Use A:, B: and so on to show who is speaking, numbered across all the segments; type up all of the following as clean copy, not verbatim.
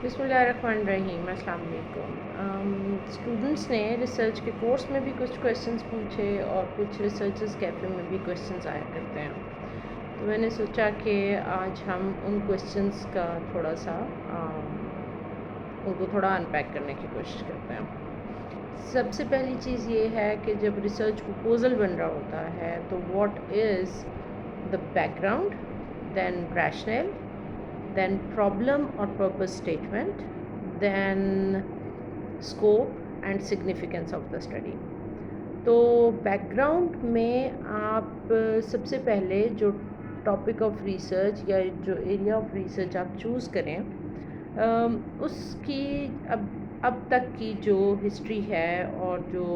A: बिस्मिल्लाहिर्रहमानिर्रहीम। अस्सलाम वालेकुम। स्टूडेंट्स ने रिसर्च के कोर्स में भी कुछ क्वेश्चंस पूछे और कुछ रिसर्चर्स कैफ़े में भी क्वेश्चंस आया करते हैं। तो मैंने सोचा कि आज हम उन क्वेश्चंस का थोड़ा सा उनको थोड़ा अनपैक करने की कोशिश करते हैं। सबसे पहली चीज़ ये है कि जब रिसर्च प्रपोज़ल बन रहा होता है तो what is the background, then rational, then problem or purpose statement, then scope and significance of the study. तो बैकग्राउंड में आप सबसे पहले जो टॉपिक ऑफ रिसर्च या जो एरिया ऑफ रिसर्च आप चूज़ करें उसकी अब तक की जो हिस्ट्री है और जो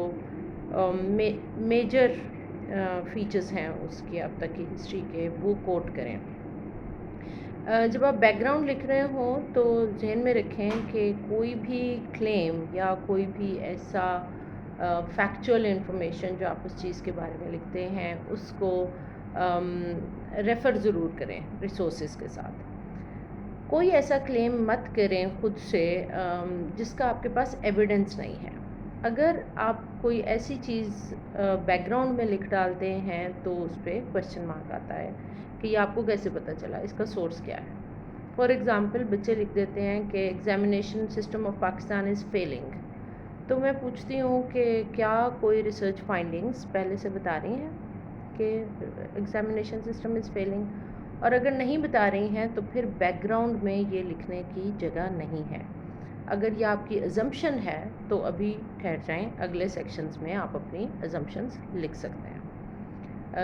A: मेजर फीचर्स हैं उसकी अब तक की हिस्ट्री के वो कोट करें। जब आप बैकग्राउंड लिख रहे हो तो ज़हन में रखें कि कोई भी क्लेम या कोई भी ऐसा फैक्चुअल इन्फॉर्मेशन जो आप उस चीज़ के बारे में लिखते हैं उसको रेफ़र ज़रूर करें रिसोर्सेज के साथ। कोई ऐसा क्लेम मत करें खुद से जिसका आपके पास एविडेंस नहीं है। अगर आप कोई ऐसी चीज़ बैकग्राउंड में लिख डालते हैं तो उस पर क्वेश्चन मार्क आता है कि ये आपको कैसे पता चला, इसका सोर्स क्या है। फॉर एग्ज़ाम्पल बच्चे लिख देते हैं कि examination system of Pakistan is failing. तो मैं पूछती हूँ कि क्या कोई रिसर्च फाइंडिंग्स पहले से बता रही हैं कि एग्ज़ामिनेशन सिस्टम इज़ फेलिंग, और अगर नहीं बता रही हैं तो फिर बैकग्राउंड में ये लिखने की जगह नहीं है। अगर ये आपकी अजम्पशन है तो अभी ठहर जाएं, अगले सेक्शंस में आप अपनी अजम्पशंस लिख सकते हैं।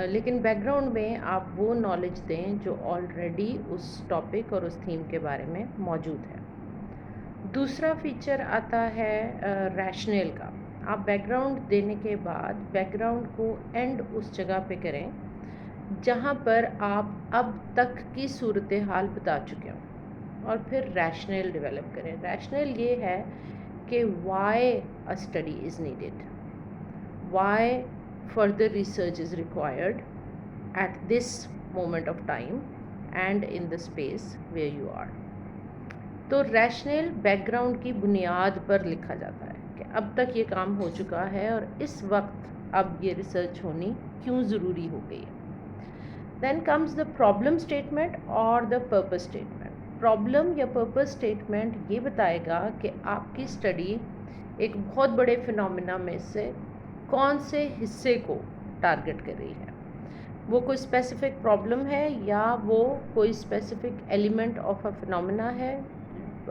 A: लेकिन बैकग्राउंड में आप वो नॉलेज दें जो ऑलरेडी उस टॉपिक और उस थीम के बारे में मौजूद है। दूसरा फीचर आता है रैशनल का। आप बैकग्राउंड देने के बाद बैकग्राउंड को एंड उस जगह पे करें जहाँ पर आप अब तक की सूरत हाल बता चुके हो, और फिर रैशनल डेवलप करें। रैशनल ये है कि why a study is needed, why further research is required at this moment of time and in the space where you are. तो रैशनल बैकग्राउंड की बुनियाद पर लिखा जाता है कि अब तक ये काम हो चुका है और इस वक्त अब ये रिसर्च होनी क्यों ज़रूरी हो गई है। Then comes the problem statement और द पर्पस स्टेटमेंट। प्रॉब्लम या पर्पस स्टेटमेंट ये बताएगा कि आपकी स्टडी एक बहुत बड़े फिनोमिना में से कौन से हिस्से को टारगेट कर रही है। वो कोई स्पेसिफिक प्रॉब्लम है या वो कोई specific element of a phenomena है।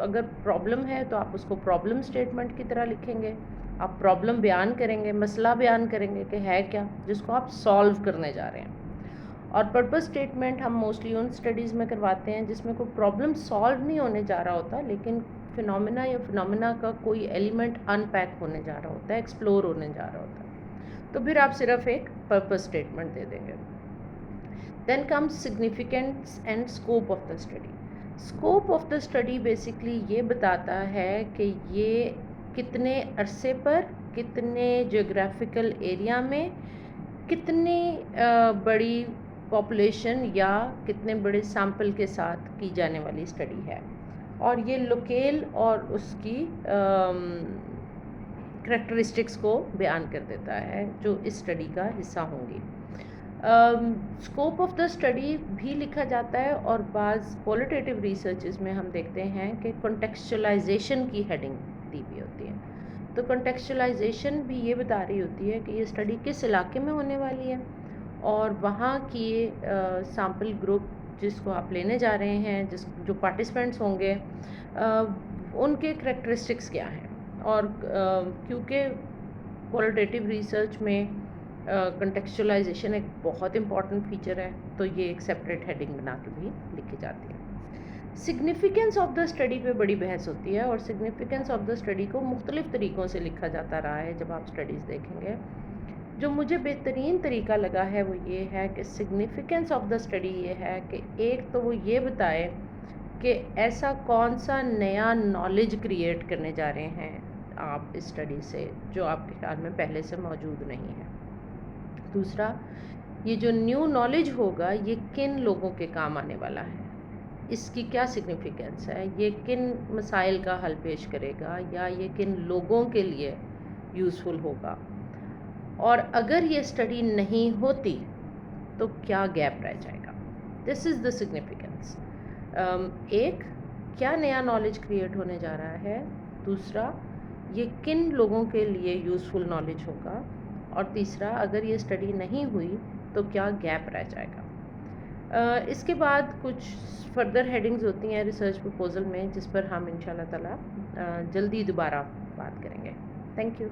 A: अगर प्रॉब्लम है तो आप उसको प्रॉब्लम स्टेटमेंट की तरह लिखेंगे, आप प्रॉब्लम बयान करेंगे, मसला बयान करेंगे कि है क्या जिसको आप सॉल्व करने जा रहे हैं। और पर्पस स्टेटमेंट हम मोस्टली उन स्टडीज़ में करवाते हैं जिसमें कोई प्रॉब्लम सॉल्व नहीं होने जा रहा होता, लेकिन फिनोमिना या फिनोमिना का कोई एलिमेंट अनपैक होने जा रहा होता है, एक्सप्लोर होने जा रहा होता है। तो फिर आप सिर्फ एक पर्पस स्टेटमेंट दे देंगे। Then comes significance and scope of the study. Scope of the study basically ये बताता है कि ये कितने अरसे पर, कितने जोग्राफिकल एरिया में, कितनी बड़ी पॉपुलेशन या कितने बड़े सैम्पल के साथ की जाने वाली स्टडी है, और ये लोकेल और उसकी करैक्टरिस्टिक्स को बयान कर देता है जो इस स्टडी का हिस्सा होंगी। स्कोप ऑफ द स्टडी भी लिखा जाता है, और बाज़ क्वालिटेटिव रिसर्चेस में हम देखते हैं कि कॉन्टेक्चुअलाइजेशन की हेडिंग दी हुई होती है। तो कॉन्टेक्चुअलाइजेशन भी ये बता रही होती है कि ये स्टडी किस इलाके में होने वाली है और वहाँ की सैम्पल ग्रुप जिसको आप लेने जा रहे हैं, जो पार्टिसिपेंट्स होंगे उनके करैक्टरिस्टिक्स क्या हैं। और क्योंकि क्वालिटेटिव रिसर्च में कंटेक्चुअलाइजेशन एक बहुत इंपॉर्टेंट फीचर है, तो ये एक सेपरेट हेडिंग बना के भी लिखी जाती है। सिग्निफिकेंस ऑफ द स्टडी पे बड़ी बहस होती है, और सिग्निफिकेंस ऑफ द स्टडी को मुख्तलिफ़ तरीक़ों से लिखा जाता रहा है जब आप स्टडीज़ देखेंगे। जो मुझे बेहतरीन तरीका लगा है वो ये है कि सिग्निफिकेंस ऑफ द स्टडी ये है कि एक तो वो ये बताए कि ऐसा कौन सा नया नॉलेज क्रिएट करने जा रहे हैं आप इस स्टडी से जो आपके ख्याल में पहले से मौजूद नहीं है। दूसरा, ये जो न्यू नॉलेज होगा ये किन लोगों के काम आने वाला है। اس کی کیا سگنیفیکنس ہے، یہ کن مسائل کا حل پیش کرے گا، یا یہ کن لوگوں کے لیے یوزفل ہوگا، اور اگر یہ اسٹڈی نہیں ہوتی تو کیا گیپ رہ جائے گا. دس از دا سگنیفیکنس. ایک، کیا نیا نالج کریٹ ہونے جا رہا ہے، دوسرا یہ کن لوگوں کے لیے یوزفل نالج ہوگا، اور تیسرا اگر یہ اسٹڈی نہیں ہوئی تو کیا گیپ رہ جائے گا. اس کے بعد کچھ فردر ہیڈنگز ہوتی ہیں ریسرچ پرپوزل میں، جس پر ہم ان شاء اللہ تعالیٰ جلدی دوبارہ بات کریں گے. Thank you.